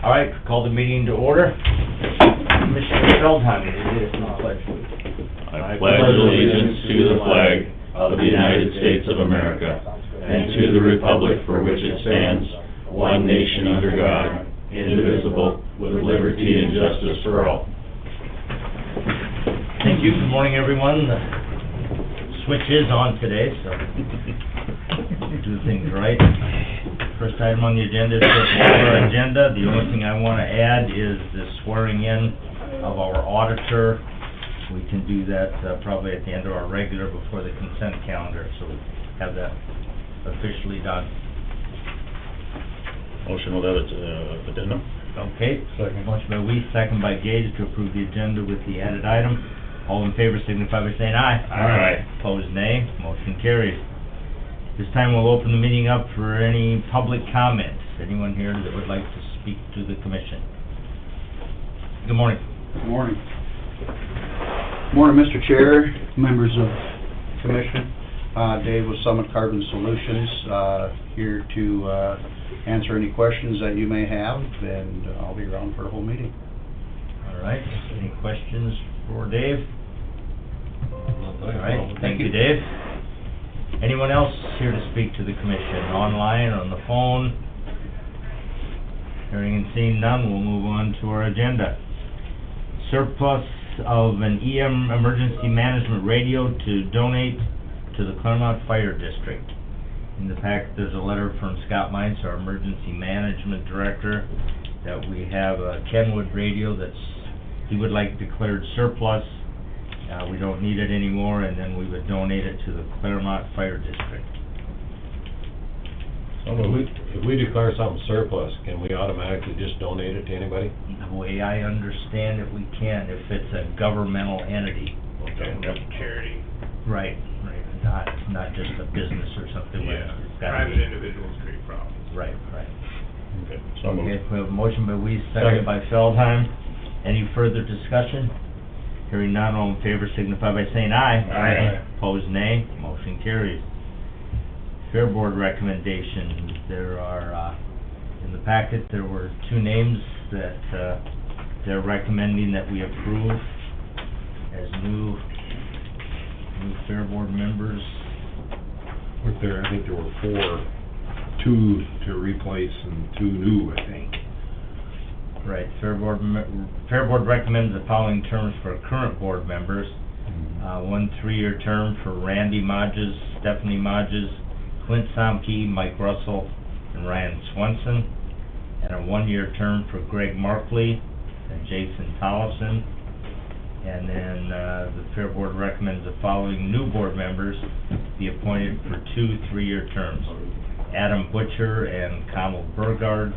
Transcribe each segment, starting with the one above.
All right, call the meeting to order. Mr. Feldheim, will you lead us in the pledge, please? I pledge allegiance to the flag of the United States of America and to the republic for which it stands, one nation under God, indivisible, with liberty and justice for all. Thank you. Good morning, everyone. The switch is on today, so do things right. First item on the agenda is our agenda. The only thing I want to add is the swearing in of our auditor. We can do that probably at the end of our regular before the consent calendar, so we have that officially done. Motion with that addendum. Okay. Second. Motion by Weiss, second by Gage to approve the agenda with the added item. All in favor signify by saying aye. Aye. Opposed, nay. Motion carries. This time we'll open the meeting up for any public comments. Anyone here that would like to speak to the commission? Good morning. Good morning. Morning, Mr. Chair, members of commission. Dave with Summit Carbon Solutions, here to answer any questions that you may have, and I'll be around for the whole meeting. All right. Any questions for Dave? All right. Thank you, Dave. Anyone else here to speak to the commission, online or on the phone? Hearing and seeing none, we'll move on to our agenda. Surplus of an EM emergency management radio to donate to the Claremont Fire District. In the packet, there's a letter from Scott Mines, our emergency management director, that we have a Kenwood radio he would like declared surplus. We don't need it anymore, and then we would donate it to the Claremont Fire District. So if we declare something surplus, can we automatically just donate it to anybody? The way I understand it, we can if it's a governmental entity. Okay. Charity. Right. Not just a business or something. Yeah, It's gotta private be- individuals create problems. Right. Okay. Okay, we have a motion by Weiss, second by Feldheim. Any further discussion? Hearing none, all in favor signify by saying aye. Aye. Opposed, nay. Motion carries. Fair Board recommendations. There are, in the packet, there were two names that they're recommending that we approve as new Fair Board members. I think there were four, two to replace and two new, I think. Right, Fair Board recommends the following terms for current board members. 1 3-year term for Randy Modges, Stephanie Modges, Clint Somke, Mike Russell, and Ryan Swenson. And a 1-year term for Greg Markley and Jason Tollefson. And then the Fair Board recommends the following new board members be appointed for 2 3-year terms. Adam Butcher and Connell Burgard.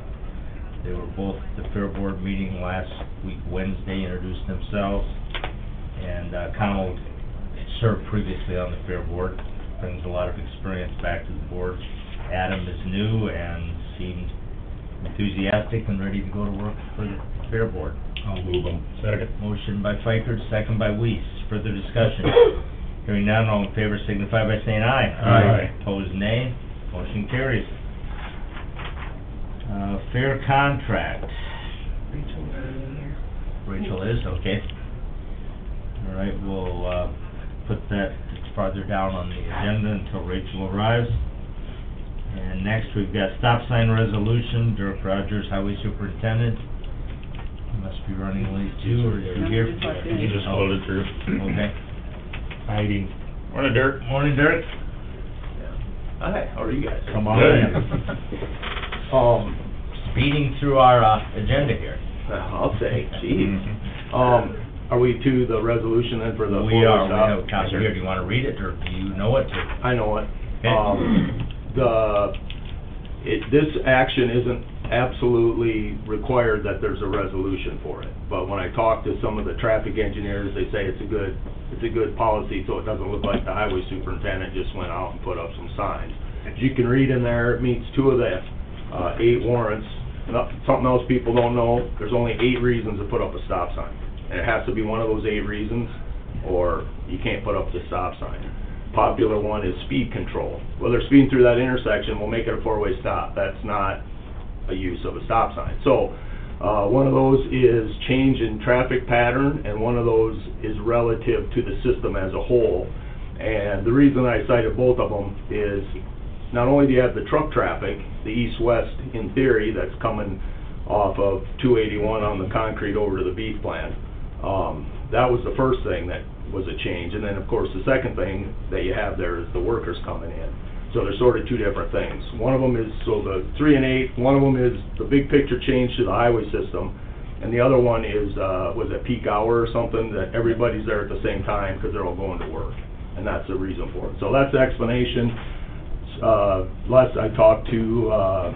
They were both at the Fair Board meeting last week, Wednesday, introduced themselves. And Connell served previously on the Fair Board, brings a lot of experience back to the board. Adam is new and seemed enthusiastic and ready to go to work for the Fair Board. I'll move them. Second. Motion by Fikert, second by Weiss. Further discussion? Hearing none, all in favor signify by saying aye. Aye. Opposed, nay. Motion carries. Fair contract. Rachel is, okay. All right, we'll put that farther down on the agenda until Rachel arrives. And next, we've got stop sign resolution, Dirk Rogers, Highway Superintendent. He must be running late too, or is he here? He just floated through. Okay. Hiding. Morning, Dirk. Morning, Dirk. Hi, how are you guys? Come on in. Speeding through our agenda here. I'll say, geez. Are we to the resolution then for the We four-way are, we stop? have a copy here. Do you want to read it, or do you know it? I know it. Okay. This action isn't absolutely required that there's a resolution for it. But when I talk to some of the traffic engineers, they say it's a good policy, so it doesn't look like the highway superintendent just went out and put up some signs. As you can read in there, it meets 2 of the 8 warrants. Something else people don't know, there's only 8 reasons to put up a stop sign. And it has to be one of those 8 reasons, or you can't put up the stop sign. Popular one is speed control. Well, they're speeding through that intersection, we'll make it a 4-way stop. That's not a use of a stop sign. So, One of those is change in traffic pattern, and one of those is relative to the system as a whole. And the reason I cited both of them is not only do you have the truck traffic, the east-west in theory, that's coming off of 281 on the concrete over to the beef plant. That was the first thing that was a change. And then, of course, the second thing that you have there is the workers coming in. So there's sort of two different things. One of them is, so the 3 and 8, one of them is the big picture change to the highway system, and the other one is, was it peak hour or something, that everybody's there at the same time because they're all going to work, and that's the reason for it. So that's the explanation. Last I talked to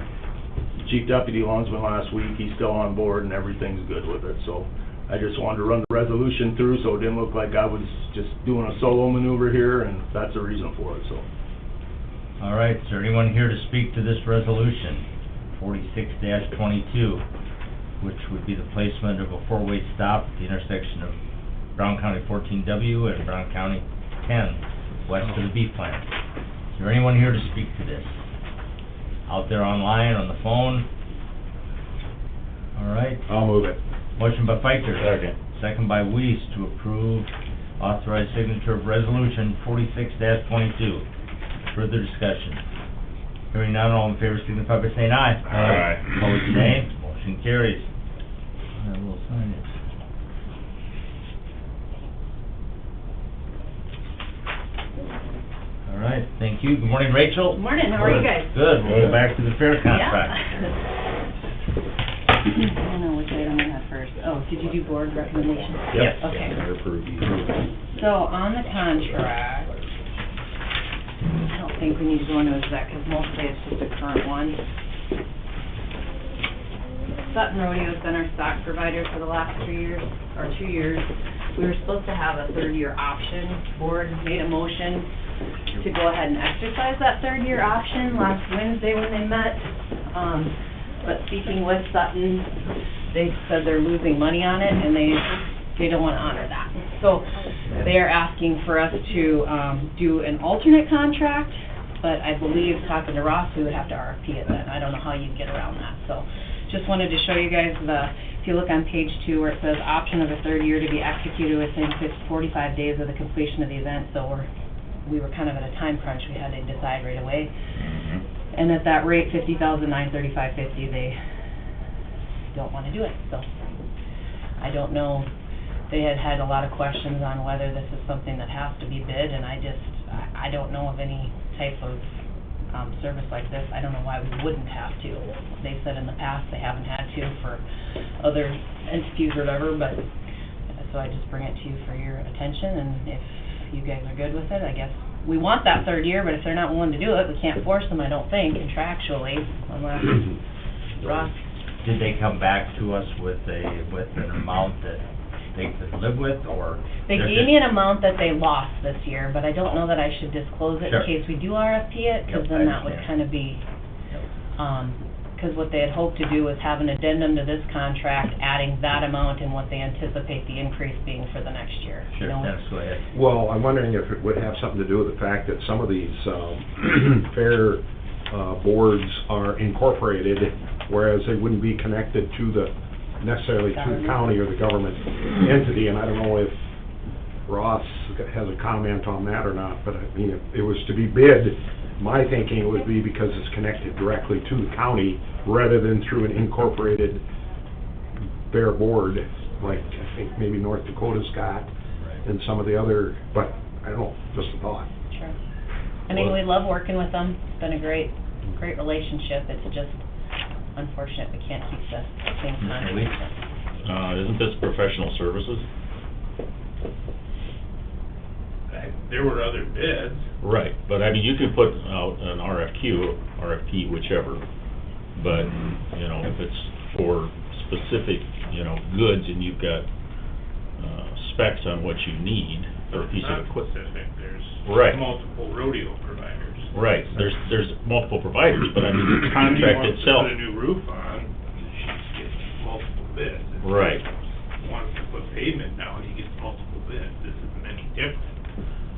Chief Deputy Lunsman last week, he's still on board and everything's good with it, so I just wanted to run the resolution through so it didn't look like I was just doing a solo maneuver here, and that's the reason for it, so. All right, is there anyone here to speak to this resolution, 46-22, which would be the placement of a four-way stop at the intersection of Brown County 14W and Brown County 10, west of the beef plant? Is there anyone here to speak to this? Out there online, on the phone? All right. I'll move it. Motion by Fiker. Second. Second by Weiss to approve authorized signature of resolution 46-22. Further discussion? Hearing none, all in favor signify by saying aye. Aye. Opposed, nay. Motion carries. I will sign it. All right, thank you. Good morning, Rachel. Good morning, how are you guys? Good, we'll go back to the fair contract. I don't know which item I have first. Oh, did you do board recommendations? Yes. Okay. Approve these. So on the contract, I don't think we need to go into exact, because mostly it's just a current one. Sutton Rodeo's been our stock provider for the last 2 years, or 2 years. We were supposed to have a third-year option. Board made a motion to go ahead and exercise that third-year option last Wednesday when they met. But speaking with Sutton, they said they're losing money on it, and they don't want to honor that. So they are asking for us to do an alternate contract, but I believe, talking to Ross, we would have to RFP it then. I don't know how you'd get around that. So just wanted to show you guys if you look on page 2 where it says option of a third year to be executed within 45 days of the completion of the event. So we were kind of at a time crunch. We had to decide right away. And at that rate, $50,935.50, they don't want to do it. So I don't know. They had a lot of questions on whether this is something that has to be bid, and I don't know of any type of service like this. I don't know why we wouldn't have to. They said in the past they haven't had to for other entities or whatever, but so I just bring it to you for your attention, and if you guys are good with it, I guess. We want that third year, but if they're not willing to do it, we can't force them, I don't think, contractually, unless Ross. Did they come back to us with an amount that they could live with, or? They gave me an amount that they lost this year, but I don't know that I should disclose it Sure. in case we do RFP it, because Yep, then I that would understand. kind of be, because what they had hoped to do was have an addendum to this contract, adding that amount and what they anticipate the increase being for the next year. Sure, You know, Dennis, go ahead. Well, I'm wondering if it would have something to do with the fact that some of these fair boards are incorporated, whereas they wouldn't be connected to the, necessarily to the county or the government entity, and I don't know if Ross has a comment on that or not, but I mean, if it was to be bid, my thinking would be because it's connected directly to the county rather than through an incorporated fair board, like I think maybe North Dakota's got and some of the other, but I don't know, just a thought. Sure. I mean, we love working with them. It's been a great relationship. It's just unfortunate we can't keep the same Mr. Lee? contract. Isn't this professional services? There were other bids. Right, but I mean, you can put out an RFP, whichever, but, you know, if it's for specific, you know, goods and you've got specs on what you need for a piece of Not equipment. specific, there's Right. multiple rodeo providers. Right, there's multiple providers, but I mean, the contract itself. If he wants to put a new roof on, he gets multiple bids. If Right. he wants to put pavement down, he gets multiple bids. This isn't any different.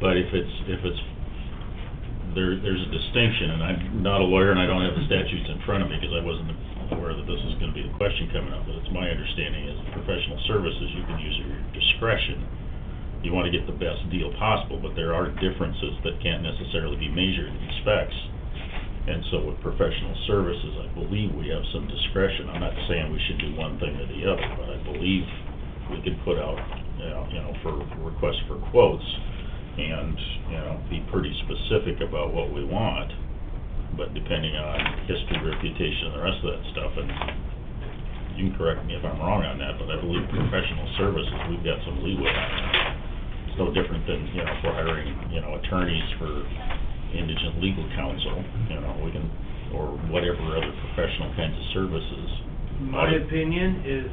But if it's there's a distinction, and I'm not a lawyer and I don't have the statutes in front of me because I wasn't aware that this is gonna be the question coming up, but it's my understanding is professional services, you can use your discretion. You wanna get the best deal possible, but there are differences that can't necessarily be measured in specs. And so with professional services, I believe we have some discretion. I'm not saying we should do one thing or the other, but I believe we could put out, for requests for quotes and, be pretty specific about what we want. But depending on history, reputation, and the rest of that stuff, and you can correct me if I'm wrong on that, but I believe professional services, we've got some leeway on that. It's no different than, if we're hiring, attorneys for indigent legal counsel, we can, or whatever other professional kinds of services. My opinion is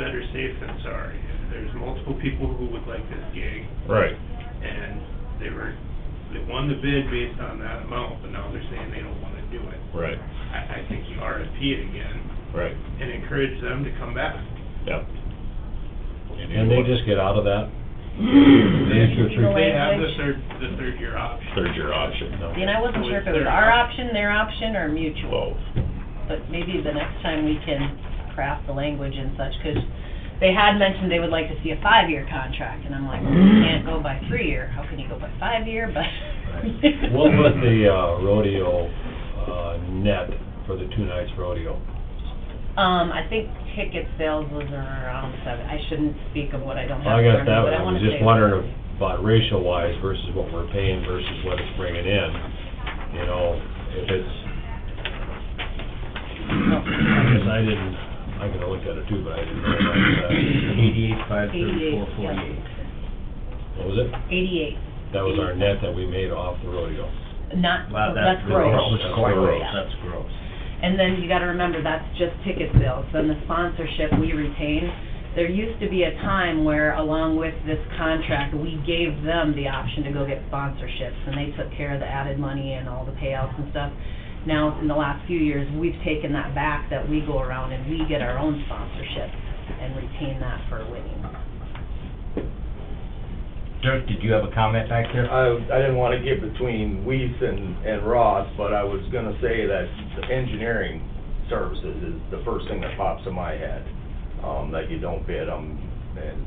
better safe than sorry. There's multiple people who would like this gig, Right. and they won the bid based on that amount, but now they're saying they don't wanna do it. Right, I think you RFP it again right, and encourage them to come back. yeah. And they just get out of that? The extra The three- They have language. the third year option. Third year option, no. And I wasn't sure if it was our option, their option, or mutual. Both. But maybe the next time we can craft the language and such, 'cause they had mentioned they would like to see a 5-year contract, and I'm like, well, you can't go by 3-year, how can you go by 5-year, but... What was the rodeo net for the 2 nights rodeo? I think ticket sales was around 7, I shouldn't speak of what I don't have I in guess front of me, that, but I I wanna was say... just wondering about ratio-wise versus what we're paying versus what it's bringing in. If it's, I guess I could have looked at it too, but I didn't know about that. 88, 534, 88, yeah. 48. What was it? 88. That was our net that we made off the rodeo. Not, Well, that's gross. That's gross. That's gross. And then you gotta remember, that's just ticket sales, then the sponsorship we retain. There used to be a time where, along with this contract, we gave them the option to go get sponsorships, and they took care of the added money and all the payouts and stuff. Now, in the last few years, we've taken that back, that we go around and we get our own sponsorship and retain that for winning. Dirk, did you have a comment back there? I didn't wanna get between Weiss and Ross, but I was gonna say that the engineering services is the first thing that pops in my head. That you don't bid them and,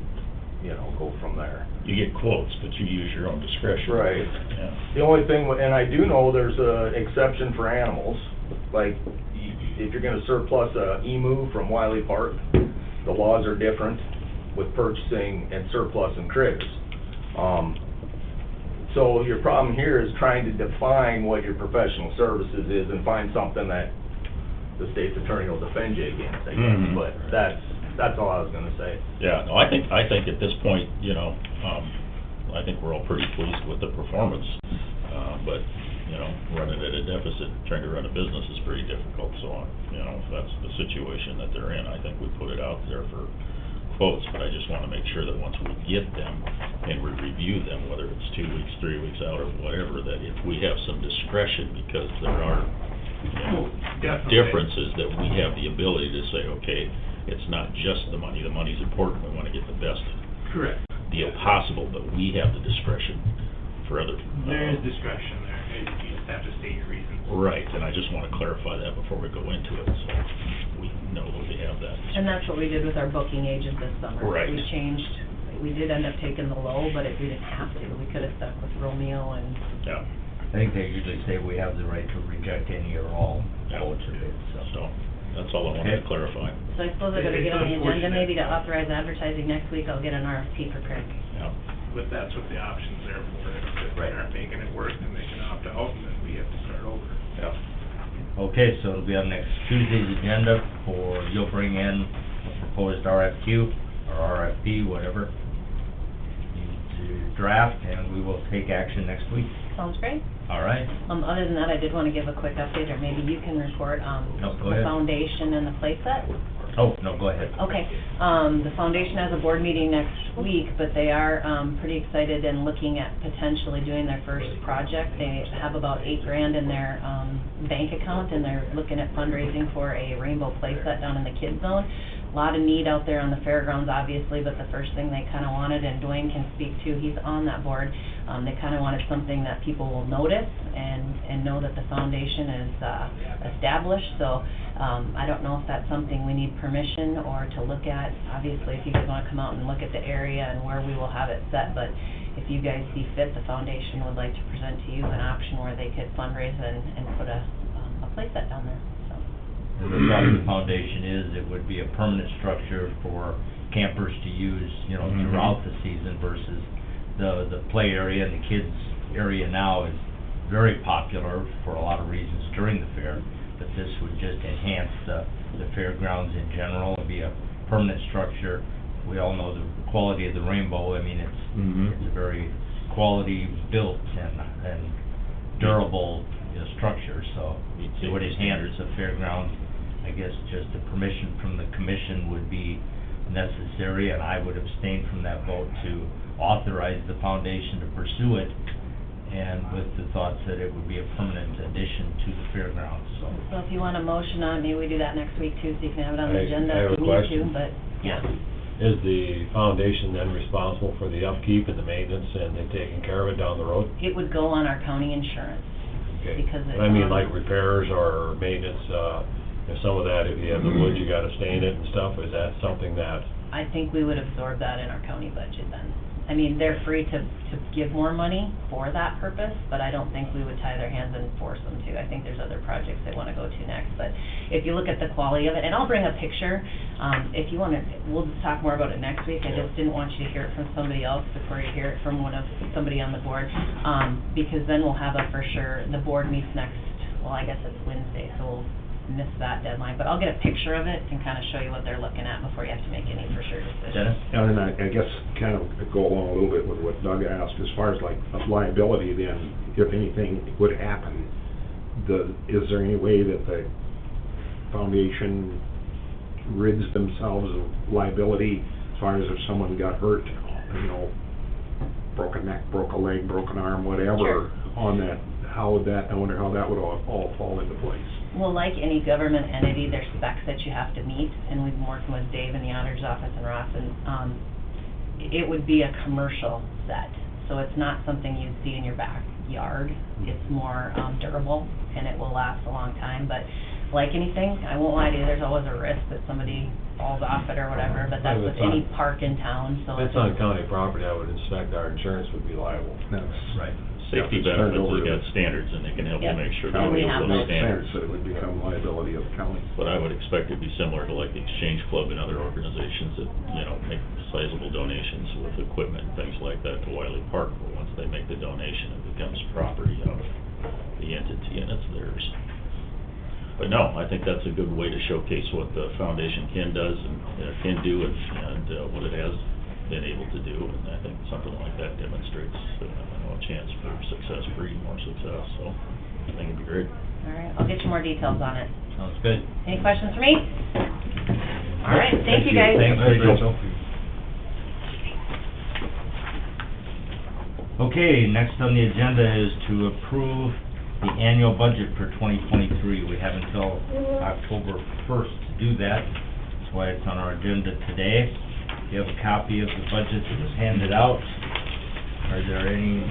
go from there. You get quotes, but you use your own discretion. Right. Yeah. The only thing, and I do know there's a exception for animals, like, if you're gonna surplus a emu from Wiley Park, the laws are different with purchasing and surplus and critters. So your problem here is trying to define what your professional services is and find something that the state's attorney will defend you against, I guess, Mhm. but that's all I was gonna say. Yeah, no, I think at this point, I think we're all pretty pleased with the performance. But, running at a deficit, trying to run a business is pretty difficult, so, if that's the situation that they're in, I think we put it out there for quotes, but I just wanna make sure that once we get them and we review them, whether it's 2 weeks, 3 weeks out, or whatever, that if we have some discretion, because there are, Definitely. differences, that we have the ability to say, okay, it's not just the money's important, we wanna get the best Correct. deal possible, but we have the discretion for other... There is discretion there, and you just have to state your reasons. Right, and I just wanna clarify that before we go into it, so we know that we have that. And that's what we did with our booking agent this summer. Right. We changed, we did end up taking the low, but we didn't have to. We could've stuck with Romeo and, Yeah, I think they usually say we have the right to reject any or all Yeah. quotes or bids, so, that's all I wanted to Okay. clarify. so I suppose I gotta It's get on the agenda unfortunate. maybe to authorize advertising next week. I'll get an RFP for Craig. Yeah, But that's what the option's there for. If they Right. aren't making it work, then they can opt out, and then we have to start over. yeah. Okay, so it'll be on next Tuesday's agenda you'll bring in a proposed RFQ or RFP, whatever, to draft, and we will take action next week. Sounds great. All right? Other than that, I did wanna give a quick update, or maybe you can report, No, go the ahead. foundation and the playset. Oh, no, go ahead. Okay, the foundation has a board meeting next week, but they are, pretty excited and looking at potentially doing their first project. They have about $8,000 in their, bank account, and they're looking at fundraising for a rainbow playset down in the kids zone. lot of need out there on the fairgrounds, obviously, but the first thing they kinda wanted, and Dwayne can speak to, he's on that board, they kinda wanted something that people will notice and know that the foundation is, established, so, I don't know if that's something we need permission or to look at. Obviously, if you guys wanna come out and look at the area and where we will have it set, but if you guys see fit, the foundation would like to present to you an option where they could fundraise and put a place set down there, so. And the thought of the foundation is it would be a permanent structure for campers to use, you know, throughout the season versus the play area and the kids area now is very popular for a lot of reasons during the fair, but this would just enhance the fairgrounds in general. It'd be a permanent structure. We all know the quality of the Rainbow. I mean, it's a very quality built and durable, you know, structure, so it would enhance the fairground. I guess just the permission from the commission would be necessary, and I would abstain from that vote to authorize the foundation to pursue it, and with the thoughts that it would be a permanent addition to the fairgrounds, so. So if you want a motion on it, maybe we do that next week too, so you can have it on the I agenda have if a you need to, question. but, yeah. Is the foundation then responsible for the upkeep and the maintenance, and they taking care of it down the road? It would go on our county insurance, Okay. because it's. I mean, like repairs or maintenance, if some of that, if you have the wood, you gotta stain it and stuff, is that something that, I think we would absorb that in our county budget then. I mean, they're free to give more money for that purpose, but I don't think we would tie their hands and force them to. I think there's other projects they wanna go to next, but if you look at the quality of it, and I'll bring a picture, if you wanna, we'll just talk more about it next week. I just didn't want you to hear it from somebody else before you hear it from somebody on the board, because then we'll have a for sure, the board meets next, well, I guess it's Wednesday, so we'll miss that deadline, but I'll get a picture of it and kinda show you what they're looking at before you have to make any for sure decisions. Dennis? And I guess kind of go along a little bit with what Doug asked, as far as like liability then, if anything would happen, is there any way that the foundation rids themselves of liability as far as if someone got hurt, you know, broke a neck, broke a leg, broke an arm, whatever, on that, how would that, I wonder how that would all fall into place? Well, like any government entity, there's specs that you have to meet, and we've been working with Dave in the auditor's office and Ross, and, it would be a commercial set, so it's not something you'd see in your backyard. It's more, durable, and it will last a long time, but like anything, I won't lie to you, there's always a risk that somebody falls off it or whatever, but that's with any park in town, so. if it's on county property, I would expect our insurance would be liable. That's Right. Safety Yeah, it's turned benefits, over they to got standards, and they can help you Yep. make sure that And we we have have those those standards. so it would become liability of the county. But I would expect it to be similar to like the Exchange Club and other organizations that, you know, make sizable donations with equipment and things like that to Wiley Park, but once they make the donation, it becomes property of the entity and it's theirs. But no, I think that's a good way to showcase what the foundation can do and what it has been able to do, and I think something like that demonstrates, a chance for success, breeding more success, so I think it'd be great. All right, I'll get you more details on it. Sounds good. Any questions for me? All right, thank you guys. Thanks, Rachel. Okay, next on the agenda is to approve the annual budget for 2023. We have until October 1st to do that. That's why it's on our agenda today. You have a copy of the budget that was handed out. Are there any,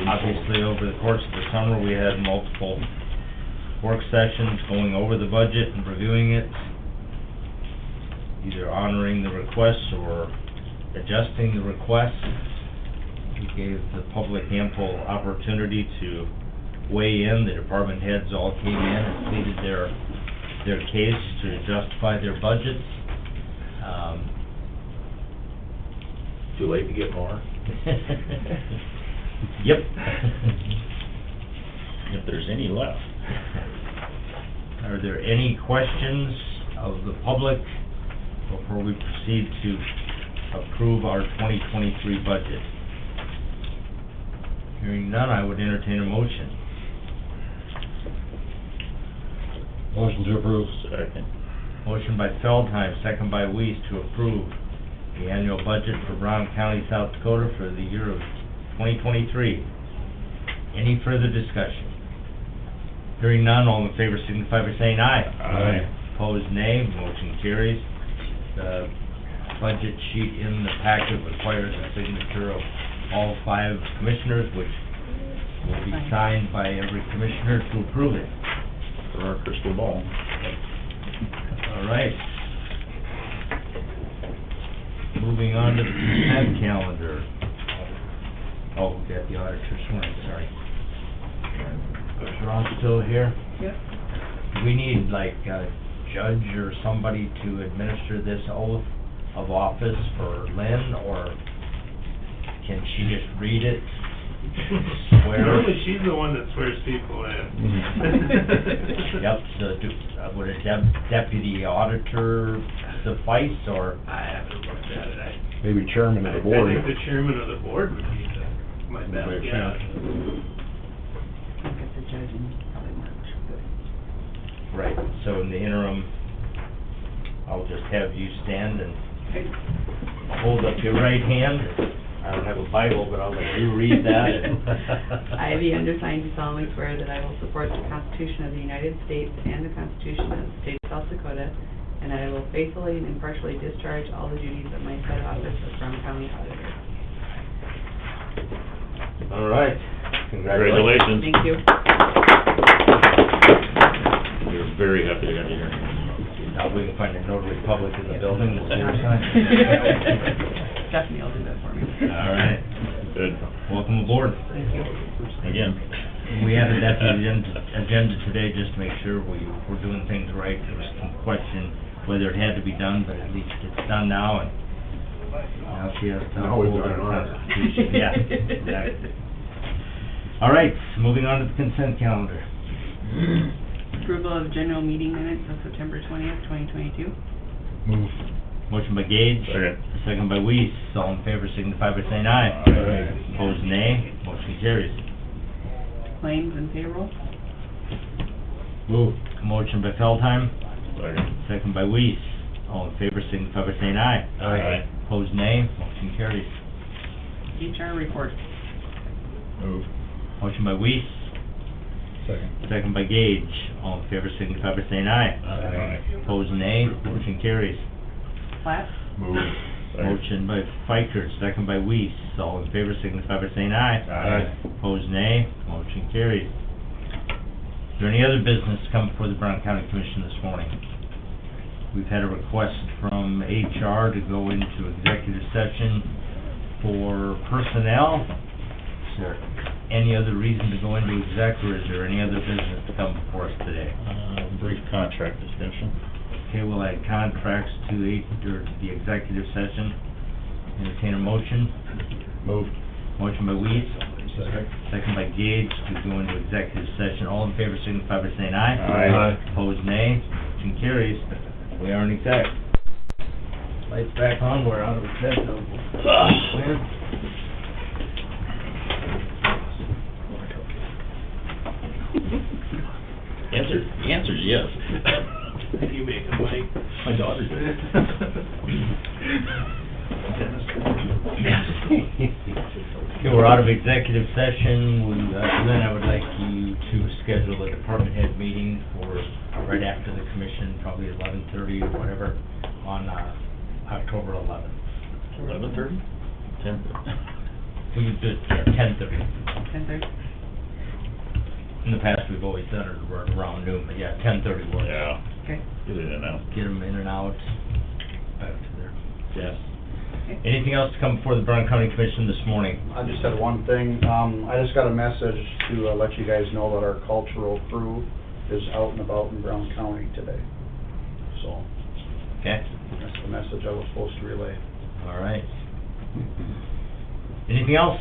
obviously over the course of the summer, we had multiple work sessions going over the budget and reviewing it, either honoring the requests or adjusting the requests. We gave the public ample opportunity to weigh in. The department heads all came in and pleaded their case to justify their budgets. Too late to get more? Yep. If there's any left. Are there any questions of the public before we proceed to approve our 2023 budget? Hearing none, I would entertain a motion. Motion to approve. Second. Motion by Feldheim, second by Weiss, to approve the annual budget for Brown County, South Dakota for the year of 2023. Any further discussion? Hearing none, all in favor signify by saying aye. Aye. Opposed, nay. Motion carries. The budget sheet in the packet requires a signature of all 5 commissioners, which will be signed by every commissioner to approve it. For our crystal ball. All right. Moving on to the consent calendar. Oh, we got the auditor sworn, sorry. Is Ron still here? Yep. Do we need like a judge or somebody to administer this oath of office for Lynn, or can she just read it? Swear? Normally, she's the one that swears people in. Yep, so would a deputy auditor suffice, or? I haven't looked at it. Maybe chairman of the I board. think the chairman of the board would be my best Makes guess. Look at the judge and probably Mark. Right, so in the interim, I'll just have you stand and hold up your right hand. I don't have a Bible, but I'll let you read that. I, the undersigned, do solemnly swear that I will support the Constitution of the United States and the Constitution of the State of South Dakota, and I will faithfully and impartially discharge all the duties of my said office as Brown County Auditor. All right, Congratulations. Thank you. We're very happy to have you here. Now we can find a notary public in the building to sign. Stephanie will do that for me. All right, Good. welcome aboard. Thank you. Again. We added that to the agenda today just to make sure we're doing things right. There was some question whether it had to be done, but at least it's done now, and now she has to Now we've hold got our it on. Constitution. Yeah, exactly. All right, moving on to the consent calendar. Approval of general meeting minutes of September 20th, 2022. Move. Motion by Gage. Second. Second by Weiss. All in favor signify by saying aye. Aye. Opposed, nay. Motion carries. Claims and payroll. Move. Motion by Feldheim. Second. Second by Weiss. All in favor signify by saying aye. Aye. Opposed, nay. Motion carries. HR report. Move. Motion by Weiss. Second. Second by Gage. All in favor signify by saying aye. Aye. Opposed, nay. Motion carries. Plat. Move. Motion by Fikert, second by Weiss. All in favor signify by saying aye. Aye. Opposed, nay. Motion carries. Is there any other business to come before the Brown County Commission this morning? We've had a request from HR to go into executive session for personnel. Is there any other reason to go into exec, or is there any other business to come before us today? Brief contract discussion. Okay, we'll add contracts to the executive session. Entertain a motion. Move. Motion by Weiss, Second. second by Gage to go into executive session. All in favor signify by saying aye. Aye. Opposed, nay. Motion carries. We are in exec. Lights back on, we're out of exec. The answer's yes. You make a Mike. My daughter did. Okay, we're out of executive session. Then I would like you to schedule a department head meeting for right after the commission, probably 11:30 or whatever, on October 11th. 11:30? 10:30? We could do it at 10:30. 10:30. In the past, we've always done it around noon, but yeah, 10:30 works. Yeah. Okay. Get it in now. Get them in and out, back to their... Yes. Anything else to come before the Brown County Commission this morning? I just had one thing, I just got a message to let you guys know that our cultural crew is out and about in Brown County today. So, Okay, that's the message I was supposed to relay. all right. Anything else?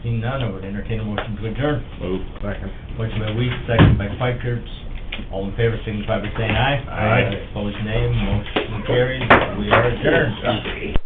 Seeing none, I would entertain a motion to adjourn. Move. Second. Motion by Weiss, second by Fikert. All in favor signify by saying aye. Aye. Opposed, nay. Motion carries. We are adjourned.